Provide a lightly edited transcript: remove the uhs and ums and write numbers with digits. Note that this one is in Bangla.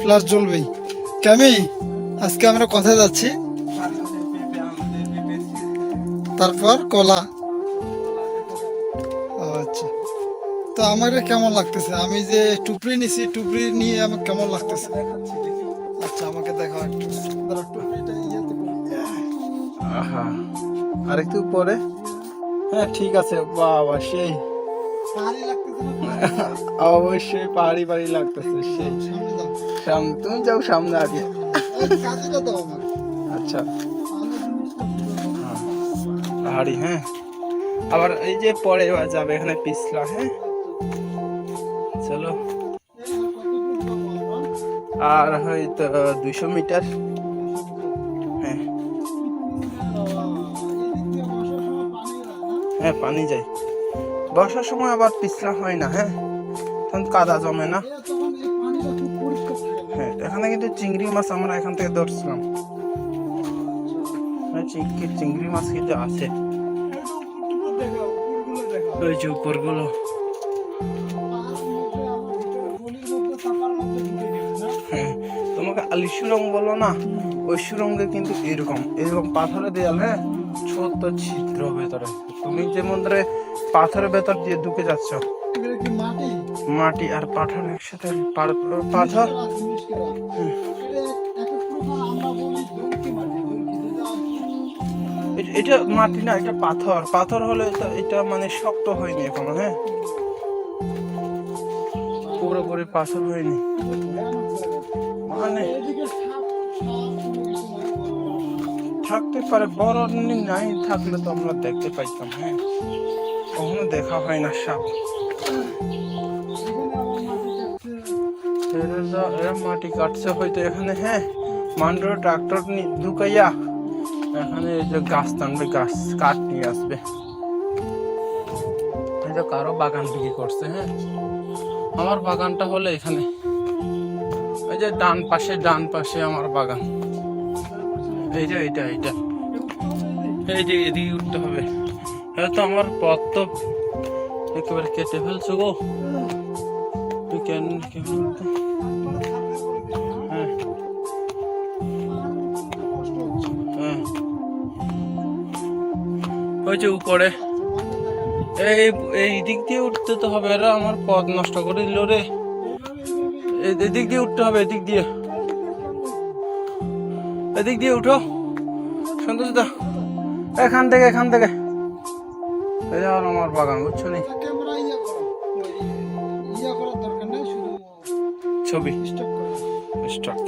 ফ্লাশ জ্বলবেই। কেমি আজকে আমরা কোথায় যাচ্ছি? তারপর কলা। আচ্ছা, তো আমার কেমন লাগতেছে? আমি যে টুপরি নিছি, টুপরি নিয়ে আমার কেমন লাগতেছে? আচ্ছা, আমাকে দেখাও একটু। দাঁড়া, টুপরিটা ইয়েতে করি। আহা, আরেকটু পরে। হ্যাঁ ঠিক আছে, বাবা সেই ভারী লাগতেছে না? অবশ্যই পাহাড়ি পাহাড়ি লাগতেছে সেই। সামনে যাও। সামনে তুমি যাও, সামনে আগে। এই কাজটা দাও আমার। আচ্ছা, আমি জিনিসটা বুঝাবো। হ্যাঁ পাহাড়ি, হ্যাঁ আবার এই যে পরে যাবে এখানে পিছলা। হ্যাঁ চলো, আর হয়তো 200 মিটার। হ্যাঁ হ্যাঁ পানি যায়, বর্ষার সময় আবার পিছলা হয় না। হ্যাঁ তখন কাদা জমে না। হ্যাঁ এখানে কিন্তু চিংড়ি মাছ আমরা এখান থেকে ধরছিলাম। চিংড়ি মাছ কিন্তু আছে, ওই যে উপরগুলো। হ্যাঁ তোমাকে আলি সুরং বলো না, ওই সুরঙ্গে কিন্তু এরকম এরকম পাথরের দেয়াল। হ্যাঁ ছোট্ট ছিদ্র ভেতরে, তুমি যেমন ধরে পাথরের ভেতর দিয়ে ঢুকে যাচ্ছ। মাটি আর পাথর একসাথে, পাথর। এটা মাটি না, এটা পাথর। পাথর হলে এটা মানে শক্ত হয়নি এখনো। হ্যাঁ পুরোপুরি পাথর হয়নি, মানে থাকতে পারে, বড় নাই থাকলে তো আমরা দেখতে পাইতাম। হ্যাঁ কখনো দেখা হয় না সাপ। এরা মাটি কাটছে হয়তো এখানে। হ্যাঁ মান্ডোর ট্রাক্টর ঢুকাইয়া এখানে এই যে গাছ টানবে, গাছ কাঠ নিয়ে আসবে। এই যে কারো বাগান বিক্রি করছে। হ্যাঁ আমার বাগানটা হলো এখানে, এই যে ডান পাশে আমার বাগান। এই যে এইটা এই যে এদিকে উঠতে হবে। হ্যাঁ তো আমার পথ তো একেবারে কেটে ফেলছো গো। হ্যাঁ হ্যাঁ ওই যে উপরে এই দিক দিয়ে উঠতে তো হবে। এরা আমার পথ নষ্ট করে দিল রে। এদিক দিয়ে উঠতে হবে, এদিক দিয়ে উঠো সন্তোষ দা, এখান থেকে এই যে আমার বাগান, বুঝছো নি? ছবি স্টক।